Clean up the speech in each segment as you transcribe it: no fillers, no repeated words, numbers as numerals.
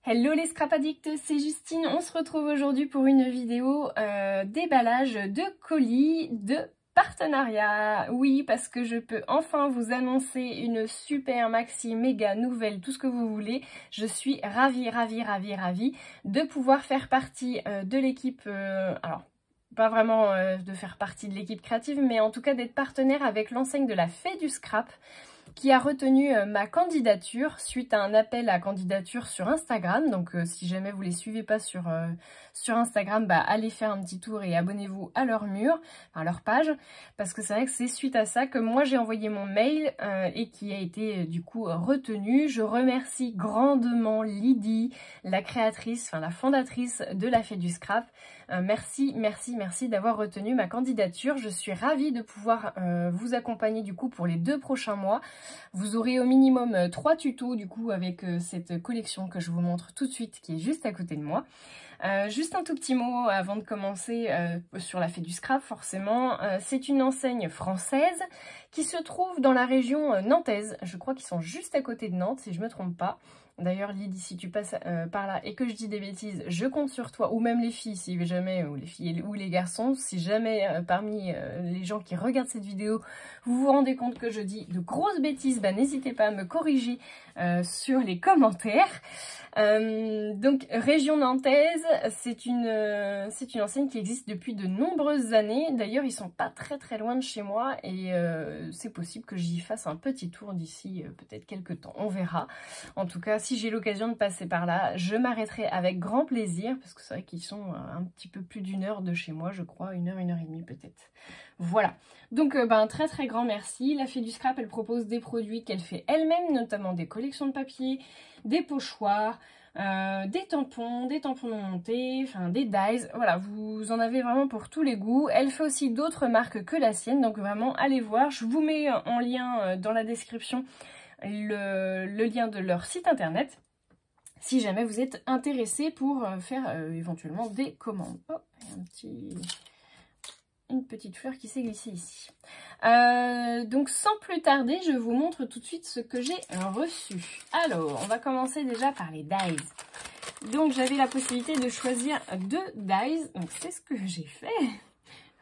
Hello les scrap addicts, c'est Justine. On se retrouve aujourd'hui pour une vidéo déballage de colis de partenariat. Oui, parce que je peux enfin vous annoncer une super maxi méga nouvelle, tout ce que vous voulez. Je suis ravie de pouvoir faire partie de l'équipe, alors pas vraiment de faire partie de l'équipe créative, mais en tout cas d'être partenaire avec l'enseigne de la Fée du Scrap, qui a retenu ma candidature suite à un appel à candidature sur Instagram. Donc si jamais vous les suivez pas sur Instagram, bah allez faire un petit tour et abonnez-vous à leur mur, à leur page, parce que c'est vrai que c'est suite à ça que moi j'ai envoyé mon mail et qui a été du coup retenu. Je remercie grandement Lydie, la créatrice, enfin la fondatrice de la Fée du Scrap. Merci d'avoir retenu ma candidature. Je suis ravie de pouvoir vous accompagner du coup pour les 2 prochains mois. Vous aurez au minimum 3 tutos du coup avec cette collection que je vous montre tout de suite, qui est juste à côté de moi. Juste un tout petit mot avant de commencer sur la Fée du Scrap, forcément. C'est une enseigne française qui se trouve dans la région nantaise. Je crois qu'ils sont juste à côté de Nantes, si je ne me trompe pas. D'ailleurs, Lydie, si tu passes par là et que je dis des bêtises, je compte sur toi, ou même les filles, si jamais, ou les filles ou les garçons, si jamais parmi les gens qui regardent cette vidéo, vous vous rendez compte que je dis de grosses bêtises, bah, n'hésitez pas à me corriger sur les commentaires. Donc, région nantaise, c'est une enseigne qui existe depuis de nombreuses années. D'ailleurs, ils sont pas très loin de chez moi et c'est possible que j'y fasse un petit tour d'ici peut-être quelques temps. On verra. En tout cas, si j'ai l'occasion de passer par là, je m'arrêterai avec grand plaisir, parce que c'est vrai qu'ils sont un petit peu plus d'1 heure de chez moi, je crois, 1 heure, 1 heure et demie peut-être. Voilà. Donc, un très grand merci. La Fée du Scrap, elle propose des produits qu'elle fait elle-même, notamment des collections de papier, des pochoirs, des tampons non montés, enfin des dies. Voilà, vous en avez vraiment pour tous les goûts. Elle fait aussi d'autres marques que la sienne, donc vraiment, allez voir. Je vous mets en lien dans la description le lien de leur site internet, si jamais vous êtes intéressé pour faire éventuellement des commandes. Oh, il y a une petite fleur qui s'est glissée ici. Donc sans plus tarder, je vous montre tout de suite ce que j'ai reçu. Alors, on va commencer déjà par les dies. Donc j'avais la possibilité de choisir 2 dies, donc c'est ce que j'ai fait.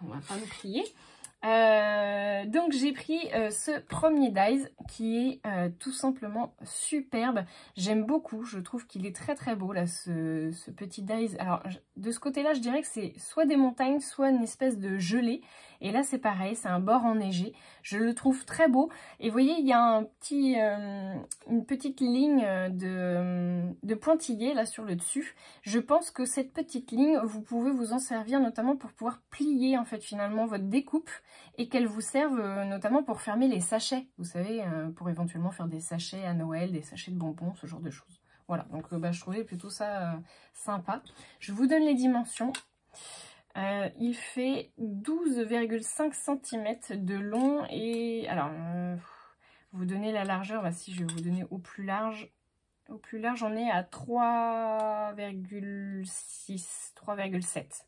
On va pas me crier. Donc j'ai pris ce premier dies qui est tout simplement superbe. J'aime beaucoup, je trouve qu'il est très beau là, ce petit dies. Alors de ce côté là je dirais que c'est soit des montagnes, soit une espèce de gelée. Et là c'est pareil, c'est un bord enneigé. Je le trouve très beau. Et vous voyez, il y a une petite ligne de pointillés là sur le dessus. Je pense que cette petite ligne, vous pouvez vous en servir notamment pour pouvoir plier en fait finalement votre découpe, et qu'elle vous serve notamment pour fermer les sachets, vous savez, pour éventuellement faire des sachets à Noël, des sachets de bonbons, ce genre de choses. Voilà, donc je trouvais plutôt ça sympa. Je vous donne les dimensions. Il fait 12,5 cm de long et alors, vous donnez la largeur, bah, si je vais vous donner au plus large. Au plus large, on est à 3,6, 3,7.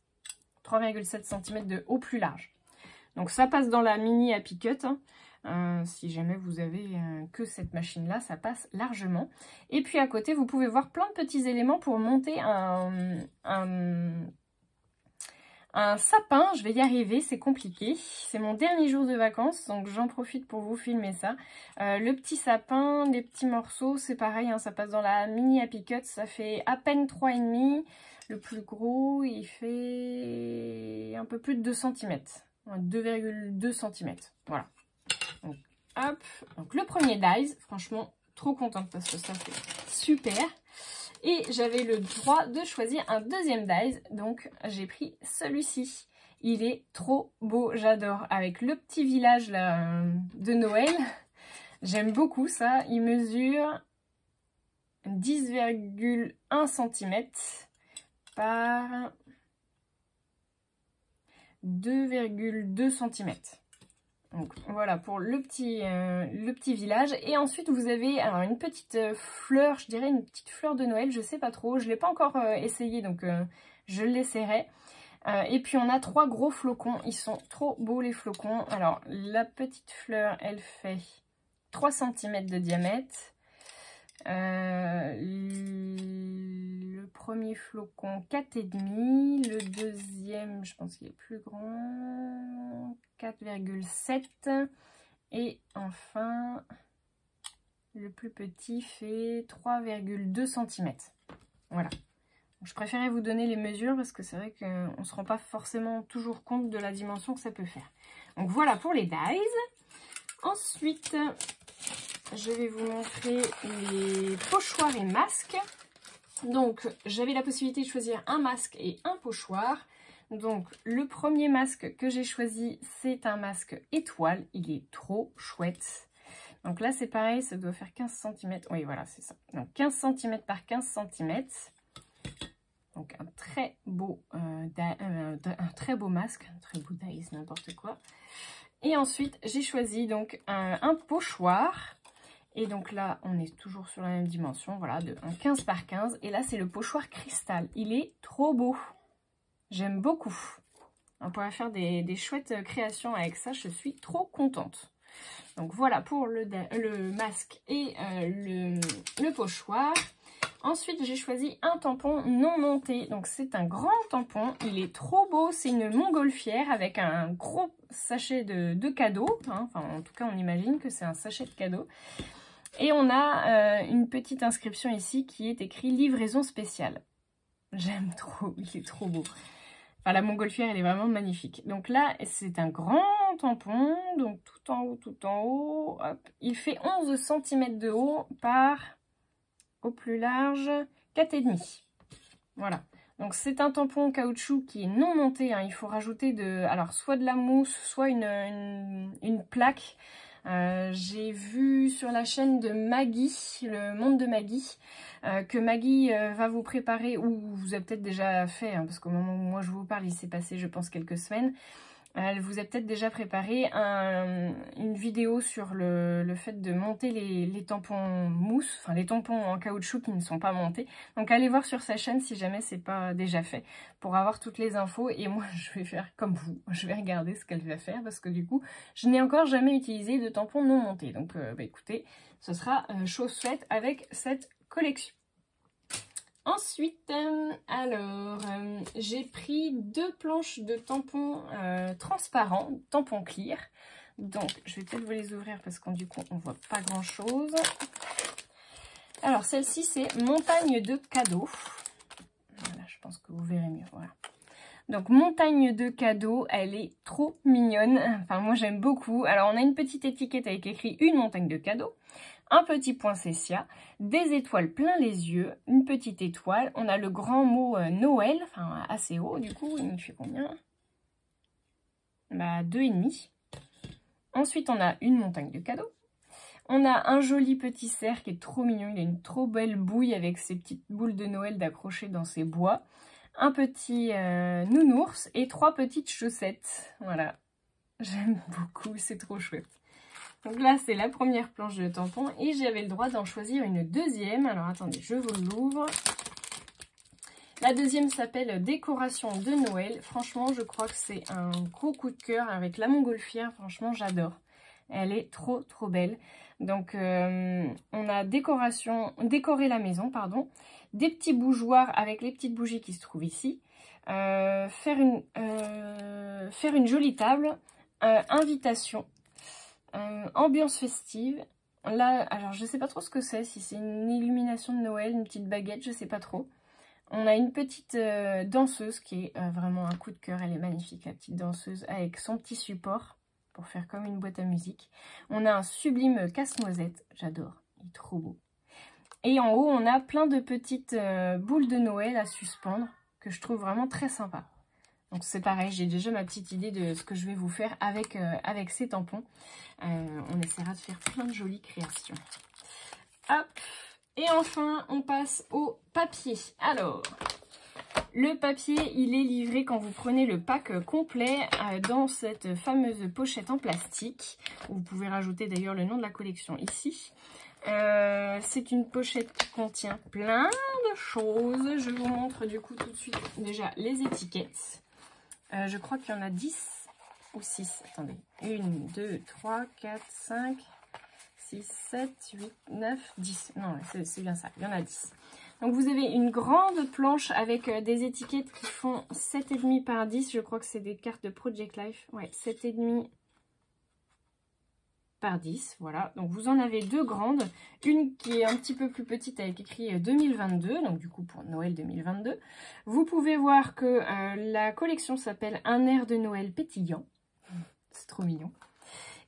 3,7 cm de au plus large. Donc ça passe dans la mini Happy Cut, hein. Si jamais vous avez que cette machine-là, ça passe largement. Et puis à côté, vous pouvez voir plein de petits éléments pour monter un sapin. Je vais y arriver, c'est compliqué. C'est mon dernier jour de vacances, donc j'en profite pour vous filmer ça. Le petit sapin, des petits morceaux, c'est pareil, hein, ça passe dans la mini Happy Cut. Ça fait à peine 3,5. Le plus gros, il fait un peu plus de 2 cm. 2,2 cm. Voilà. Donc, hop. Donc, le premier dies, franchement, trop contente parce que ça, c'est super. Et j'avais le droit de choisir un deuxième dies. Donc, j'ai pris celui-ci. Il est trop beau, j'adore. Avec le petit village là, de Noël. J'aime beaucoup ça. Il mesure 10,1 cm par 2,2 cm. Donc voilà pour le petit village. Et ensuite vous avez alors une petite fleur, je dirais une petite fleur de Noël, je sais pas trop, je l'ai pas encore essayé, donc je l'essaierai. Et puis on a 3 gros flocons, ils sont trop beaux les flocons. Alors la petite fleur, elle fait 3 cm de diamètre. Le premier flocon 4,5. Le deuxième, je pense qu'il est plus grand, 4,7. Et enfin, le plus petit fait 3,2 cm. Voilà. Je préférais vous donner les mesures parce que c'est vrai qu'on ne se rend pas forcément toujours compte de la dimension que ça peut faire. Donc voilà pour les dies. Ensuite, je vais vous montrer les pochoirs et masques. Donc j'avais la possibilité de choisir un masque et un pochoir. Donc le premier masque que j'ai choisi, c'est un masque étoile. Il est trop chouette. Donc là c'est pareil, ça doit faire 15 cm. Oui voilà, c'est ça. Donc 15 cm par 15 cm. Donc un très beau masque, un très beau dies, n'importe quoi. Et ensuite j'ai choisi donc un pochoir. Et donc là on est toujours sur la même dimension, voilà, de 15 par 15. Et là c'est le pochoir cristal. Il est trop beau. J'aime beaucoup. On pourrait faire des chouettes créations avec ça, je suis trop contente. Donc voilà pour le masque et le pochoir. Ensuite, j'ai choisi un tampon non monté. Donc, c'est un grand tampon. Il est trop beau. C'est une montgolfière avec un gros sachet de cadeaux. Hein. Enfin, en tout cas, on imagine que c'est un sachet de cadeaux. Et on a une petite inscription ici qui est écrit « Livraison spéciale ». J'aime trop. Il est trop beau. Enfin, la montgolfière, elle est vraiment magnifique. Donc là, c'est un grand tampon. Donc, tout en haut, tout en haut. Hop. Il fait 11 cm de haut par... au plus large, 4,5. Voilà. Donc c'est un tampon en caoutchouc qui est non monté. Hein. Il faut rajouter alors soit de la mousse, soit une plaque. J'ai vu sur la chaîne de Maggie, le monde de Maggie, que Maggie va vous préparer, ou vous avez peut-être déjà fait, hein, parce qu'au moment où moi je vous parle, il s'est passé je pense quelques semaines. Elle vous a peut-être déjà préparé une vidéo sur le fait de monter les tampons mousse, enfin les tampons en caoutchouc qui ne sont pas montés. Donc allez voir sur sa chaîne si jamais c'est pas déjà fait pour avoir toutes les infos. Et moi je vais faire comme vous, je vais regarder ce qu'elle va faire parce que du coup je n'ai encore jamais utilisé de tampons non montés. Donc écoutez, ce sera chose faite avec cette collection. Ensuite, j'ai pris 2 planches de tampons transparents, tampons clear. Donc, je vais peut-être vous les ouvrir parce que du coup, on voit pas grand-chose. Alors, celle-ci, c'est Montagne de cadeaux. Voilà, je pense que vous verrez mieux, voilà. Donc, Montagne de cadeaux, elle est trop mignonne. Enfin, moi, j'aime beaucoup. Alors, on a une petite étiquette avec écrit « Une montagne de cadeaux ». Un petit poinsettia, des étoiles plein les yeux, une petite étoile. On a le grand mot Noël, enfin assez haut du coup, il fait combien? 2,5. Ensuite, on a une montagne de cadeaux. On a un joli petit cerf qui est trop mignon, il a une trop belle bouille avec ses petites boules de Noël d'accrocher dans ses bois. Un petit nounours et 3 petites chaussettes. Voilà, j'aime beaucoup, c'est trop chouette. Donc là, c'est la première planche de tampon et j'avais le droit d'en choisir une deuxième. Alors attendez, je vous l'ouvre. La deuxième s'appelle Décoration de Noël. Franchement, je crois que c'est un gros coup de cœur avec la montgolfière. Franchement, j'adore. Elle est trop trop belle. Donc, on a décoré la maison, pardon. Des petits bougeoirs avec les petites bougies qui se trouvent ici. Faire une jolie table. Invitation. Ambiance festive. Là, alors je sais pas trop ce que c'est, si c'est une illumination de Noël, une petite baguette, je sais pas trop. On a une petite danseuse qui est vraiment un coup de cœur, elle est magnifique, la petite danseuse avec son petit support pour faire comme une boîte à musique. On a un sublime casse-noisette, j'adore, il est trop beau. Et en haut, on a plein de petites boules de Noël à suspendre que je trouve vraiment très sympa. Donc c'est pareil, j'ai déjà ma petite idée de ce que je vais vous faire avec ces tampons. On essaiera de faire plein de jolies créations. Hop. Et enfin, on passe au papier. Alors, le papier, il est livré quand vous prenez le pack complet dans cette fameuse pochette en plastique. Vous pouvez rajouter d'ailleurs le nom de la collection ici. C'est une pochette qui contient plein de choses. Je vous montre du coup tout de suite déjà les étiquettes. Je crois qu'il y en a 10 ou 6. Attendez. 1, 2, 3, 4, 5, 6, 7, 8, 9, 10. Non, c'est bien ça. Il y en a 10. Donc vous avez une grande planche avec des étiquettes qui font 7,5 par 10. Je crois que c'est des cartes de Project Life. Ouais, 7,5 par 10, voilà. Donc vous en avez deux grandes, une qui est un petit peu plus petite avec écrit 2022, donc du coup pour Noël 2022. Vous pouvez voir que la collection s'appelle Un air de Noël pétillant, c'est trop mignon.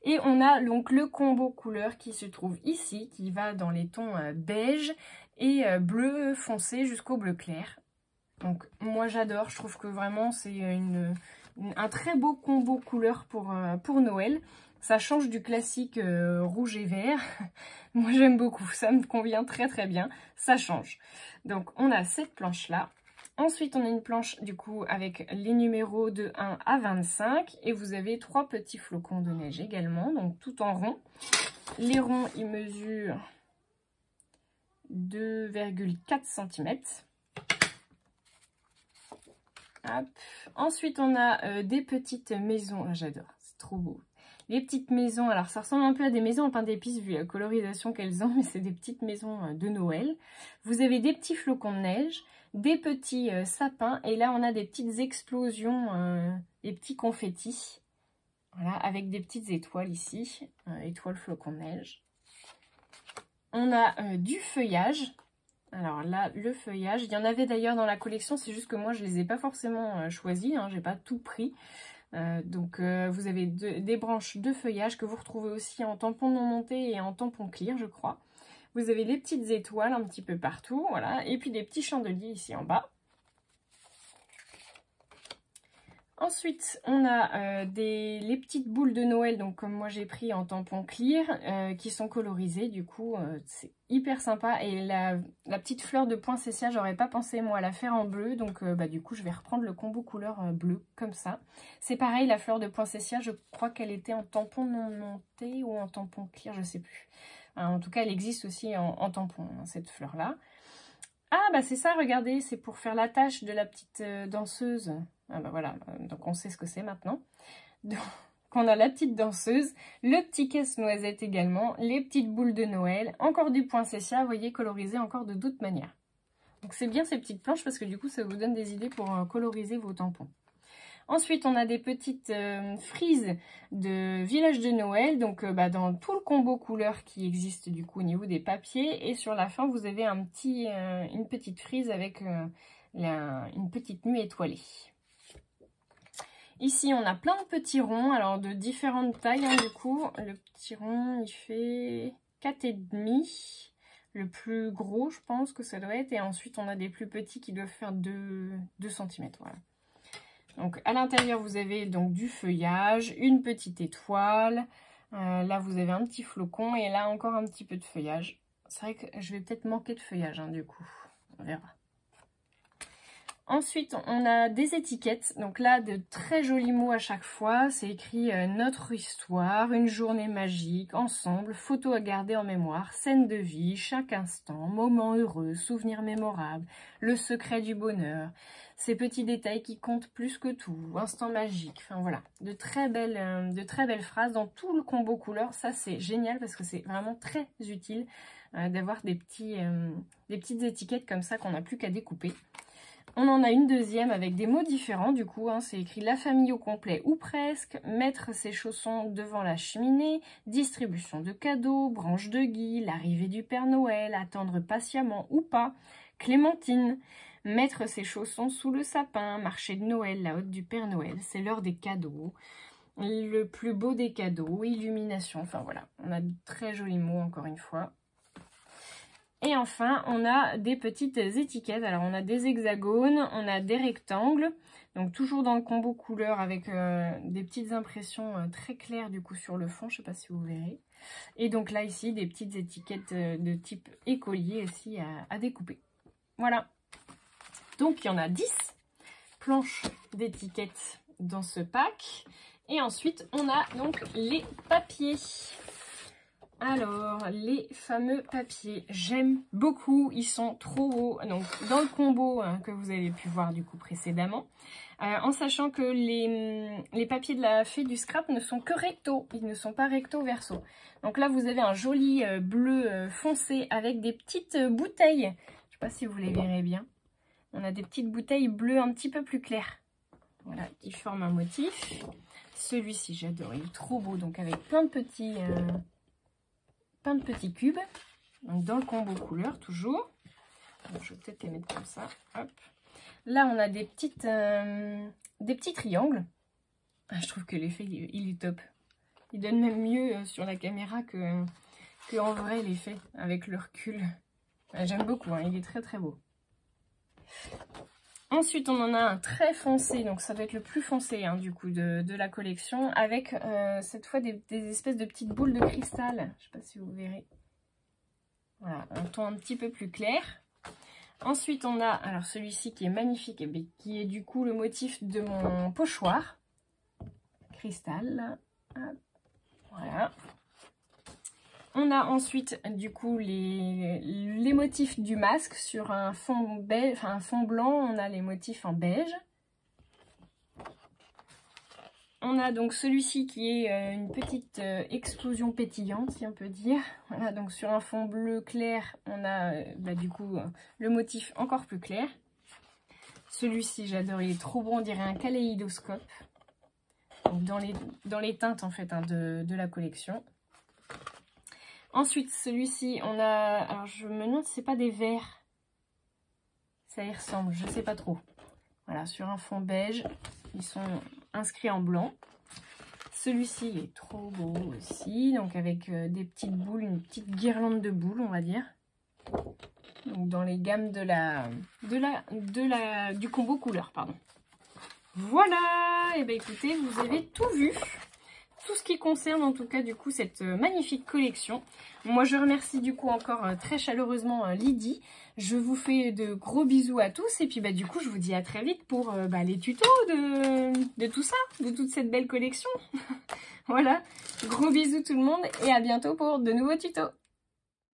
Et on a donc le combo couleur qui se trouve ici, qui va dans les tons beige et bleu foncé jusqu'au bleu clair. Donc moi j'adore, je trouve que vraiment c'est un très beau combo couleur pour Noël. Ça change du classique rouge et vert. Moi j'aime beaucoup, ça me convient très très bien, ça change. Donc on a cette planche là. Ensuite on a une planche du coup avec les numéros de 1 à 25. Et vous avez 3 petits flocons de neige également, donc tout en rond. Les ronds ils mesurent 2,4 cm. Hop. Ensuite on a des petites maisons, j'adore, c'est trop beau. Les petites maisons, alors ça ressemble un peu à des maisons en pain d'épices vu la colorisation qu'elles ont, mais c'est des petites maisons de Noël. Vous avez des petits flocons de neige, des petits sapins, et là on a des petites explosions, des petits confettis. Voilà, avec des petites étoiles ici, étoiles flocons de neige. On a du feuillage. Alors là, le feuillage, il y en avait d'ailleurs dans la collection, c'est juste que moi je ne les ai pas forcément choisis, hein, j'ai pas tout pris. Donc vous avez des branches de feuillage que vous retrouvez aussi en tampon non monté et en tampon clear, je crois. Vous avez les petites étoiles un petit peu partout, voilà, et puis des petits chandeliers ici en bas. Ensuite, on a les petites boules de Noël, donc comme moi j'ai pris en tampon clear, qui sont colorisées, du coup c'est hyper sympa. Et la petite fleur de poinsettia, j'aurais pas pensé moi à la faire en bleu, donc du coup je vais reprendre le combo couleur bleu, comme ça. C'est pareil, la fleur de poinsettia, je crois qu'elle était en tampon non monté ou en tampon clear, je sais plus. En tout cas, elle existe aussi en tampon, hein, cette fleur-là. Ah bah c'est ça, regardez, c'est pour faire l'attache de la petite danseuse. Ah bah voilà, donc on sait ce que c'est maintenant. Donc on a la petite danseuse, le petit casse-noisette également, les petites boules de Noël, encore du poinsettia, vous voyez, colorisé encore de d'autres manières. Donc c'est bien ces petites planches parce que du coup ça vous donne des idées pour coloriser vos tampons. Ensuite, on a des petites frises de village de Noël, donc dans tout le combo couleur qui existe du coup au niveau des papiers. Et sur la fin, vous avez une petite frise avec une petite nuit étoilée. Ici, on a plein de petits ronds, alors de différentes tailles hein, du coup. Le petit rond, il fait 4,5. Le plus gros, je pense que ça doit être. Et ensuite, on a des plus petits qui doivent faire 2 cm, voilà. Donc à l'intérieur vous avez donc du feuillage, une petite étoile, là vous avez un petit flocon et là encore un petit peu de feuillage. C'est vrai que je vais peut-être manquer de feuillage hein, du coup, on verra. Ensuite on a des étiquettes, donc là de très jolis mots à chaque fois, c'est écrit notre histoire, une journée magique, ensemble, photo à garder en mémoire, scène de vie, chaque instant, moment heureux, souvenir mémorable, le secret du bonheur. Ces petits détails qui comptent plus que tout, instant magique, enfin voilà, de très belles phrases dans tout le combo couleur. Ça c'est génial parce que c'est vraiment très utile d'avoir des petites étiquettes comme ça qu'on n'a plus qu'à découper. On en a une deuxième avec des mots différents du coup, hein, c'est écrit la famille au complet ou presque, mettre ses chaussons devant la cheminée, distribution de cadeaux, branche de gui, l'arrivée du Père Noël, attendre patiemment ou pas, Clémentine. Mettre ses chaussons sous le sapin, marché de Noël, la hôte du Père Noël, c'est l'heure des cadeaux, le plus beau des cadeaux, illumination, enfin voilà, on a de très jolis mots encore une fois. Et enfin, on a des petites étiquettes, alors on a des hexagones, on a des rectangles, donc toujours dans le combo couleur avec des petites impressions très claires du coup sur le fond, je ne sais pas si vous verrez. Et donc là ici, des petites étiquettes de type écolier aussi à découper. Voilà. Donc, il y en a 10 planches d'étiquettes dans ce pack. Et ensuite, on a donc les papiers. Alors, les fameux papiers, j'aime beaucoup, ils sont trop beaux. Donc, dans le combo hein, que vous avez pu voir du coup précédemment, en sachant que les papiers de la fée du scrap ne sont que recto, ils ne sont pas recto verso. Donc là, vous avez un joli bleu foncé avec des petites bouteilles. Je sais pas si vous les verrez bien. On a des petites bouteilles bleues un petit peu plus claires. Voilà, qui forment un motif. Celui-ci, j'adore, il est trop beau. Donc avec plein de petits cubes. Donc dans le combo couleur, toujours. Donc, je vais peut-être les mettre comme ça. Hop. Là, on a des petits triangles. Ah, je trouve que l'effet, il est top. Il donne même mieux sur la caméra que en vrai l'effet, avec le recul. J'aime beaucoup, hein, il est très très beau. Ensuite, on en a un très foncé, donc ça doit être le plus foncé hein, du coup de la collection, avec cette fois des espèces de petites boules de cristal. Je ne sais pas si vous verrez. Voilà, un ton un petit peu plus clair. Ensuite, on a alors celui-ci qui est magnifique, et qui est du coup le motif de mon pochoir. Cristal, là. Voilà. On a ensuite du coup les motifs du masque sur un fond beige, enfin un fond blanc, on a les motifs en beige. On a donc celui-ci qui est une petite explosion pétillante, si on peut dire. Voilà, donc sur un fond bleu clair, on a du coup le motif encore plus clair. Celui-ci, j'adore, il est trop beau, on dirait un kaléidoscope. Donc dans les teintes en fait hein, de la collection. Ensuite, celui-ci, on a... Alors, je me demande si c'est pas des verres. Ça y ressemble, je sais pas trop. Voilà, sur un fond beige, ils sont inscrits en blanc. Celui-ci est trop beau aussi, donc avec des petites boules, une petite guirlande de boules, on va dire. Donc, dans les gammes du combo couleur, pardon. Voilà, et bien écoutez, vous avez tout vu. Tout ce qui concerne en tout cas du coup cette magnifique collection. Moi je remercie du coup encore très chaleureusement Lydie. Je vous fais de gros bisous à tous et puis bah du coup je vous dis à très vite pour les tutos de tout ça, de toute cette belle collection. Voilà, gros bisous tout le monde et à bientôt pour de nouveaux tutos.